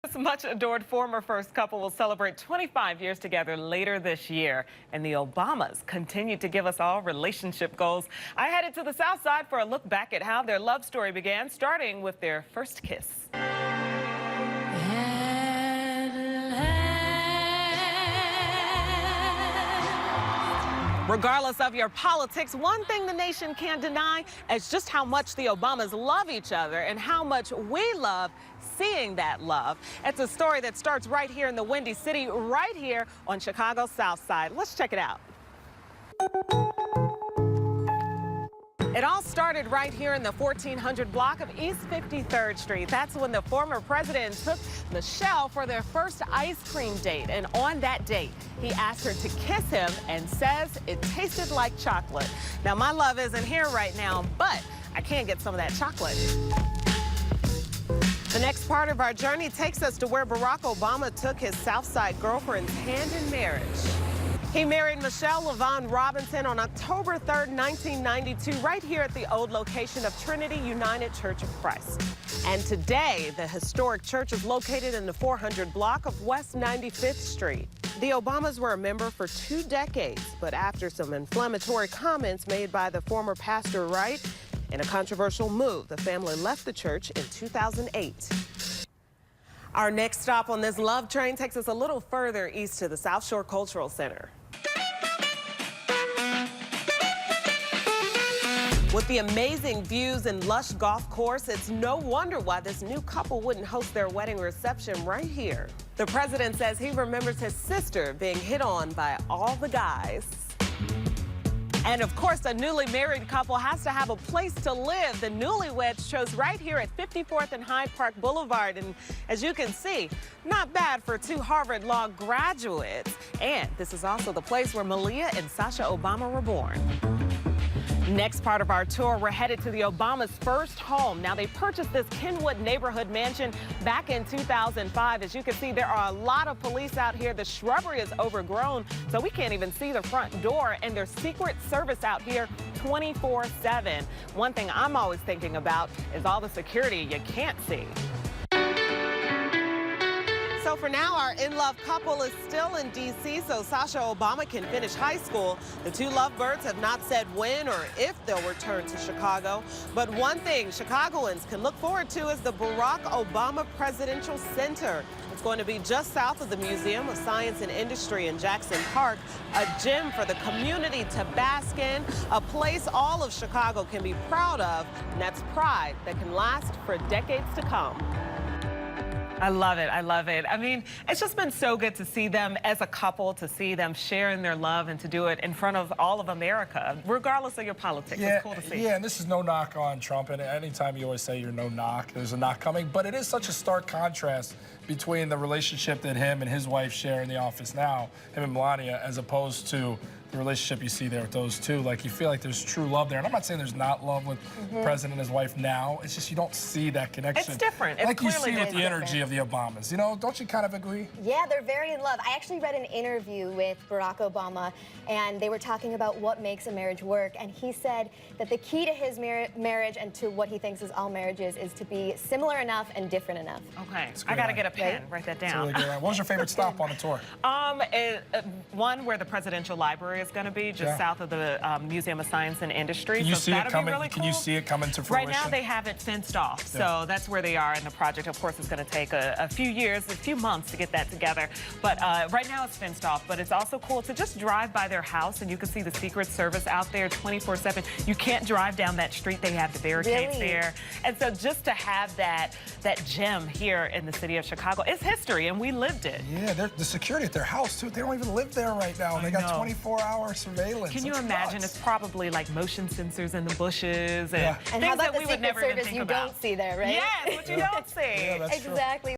This much adored former first couple will celebrate 25 years together later this year. And the Obamas continue to give us all relationship goals. I headed to the South Side for a look back at how their love story began, starting with their first kiss. Regardless of your politics, one thing the nation can't deny is just how much the Obamas love each other and how much we love seeing that love. It's a story that starts right here in the Windy City, right here on Chicago's South Side. Let's check it out. It all started right here in the 1400 block of East 53rd Street. That's when the former president took Michelle for their first ice cream date. And on that date, he asked her to kiss him and says it tasted like chocolate. Now, my love isn't here right now, but I can get some of that chocolate. The next part of our journey takes us to where Barack Obama took his Southside girlfriend's hand in marriage. He married Michelle LaVaughn Robinson on October 3rd, 1992, right here at the old location of Trinity United Church of Christ. And today, the historic church is located in the 400 block of West 95th Street. The Obamas were a member for 2 decades, but after some inflammatory comments made by the former pastor Wright, in a controversial move, the family left the church in 2008. Our next stop on this love train takes us a little further east to the South Shore Cultural Center. With the amazing views and lush golf course, it's no wonder why this new couple wouldn't host their wedding reception right here. The president says he remembers his sister being hit on by all the guys. And of course, a newly married couple has to have a place to live. The newlyweds chose right here at 54th and Hyde Park Boulevard. And as you can see, not bad for 2 Harvard Law graduates. And this is also the place where Malia and Sasha Obama were born. Next part of our tour, we're headed to the Obamas' first home. Now, they purchased this Kenwood neighborhood mansion back in 2005. As you can see, there are a lot of police out here. The shrubbery is overgrown, so we can't even see the front door. And there's Secret Service out here 24/7. One thing I'm always thinking about is all the security you can't see. So for now, our in-love couple is still in D.C. so Sasha Obama can finish high school. The 2 lovebirds have not said when or if they'll return to Chicago. But one thing Chicagoans can look forward to is the Barack Obama Presidential Center. It's going to be just south of the Museum of Science and Industry in Jackson Park, a gym for the community to bask in, a place all of Chicago can be proud of, and that's pride that can last for decades to come. I love it. I love it. I mean, it's just been so good to see them as a couple, to see them sharing their love and to do it in front of all of America, regardless of your politics. Yeah, it's cool to see. Yeah, and this is no knock on Trump. And anytime you always say you're no knock, there's a knock coming. But it is such a stark contrast between the relationship that him and his wife share in the office now, him and Melania, as opposed to the relationship you see there with those two. Like, you feel like there's true love there. And I'm not saying there's not love with the president and his wife now. It's just you don't see that connection. It's different. It's like you clearly see with the different. energy of the Obamas. You know, don't you kind of agree? Yeah, they're very in love. I actually read an interview with Barack Obama, and they were talking about what makes a marriage work. And he said that the key to his marriage and to what he thinks is all marriages is to be similar enough and different enough. Okay, I got to get a pen. Write that down. Really what was your favorite stop on the tour? One where the Presidential Library is going to be, just south of the Museum of Science and Industry. Can you see it coming? Really cool. Can you see it coming to fruition? Right now, they have it fenced off, so that's where they are in the project. Of course, it's going to take a few years, a few months to get that together. But right now, it's fenced off. But it's also cool to just drive by their house, and you can see the Secret Service out there 24/7. You can't drive down that street; they have the barricades there. And so, just to have that gem here in the city of Chicago, it's history, and we lived it. Yeah, the security at their house too. They don't even live there right now. They got 24-hour surveillance. Can you imagine? It's probably like motion sensors in the bushes and And things how about that the we would Secret never even Service think you about. don't see there, right? Yes, what you don't see. Yeah, that's true. Exactly.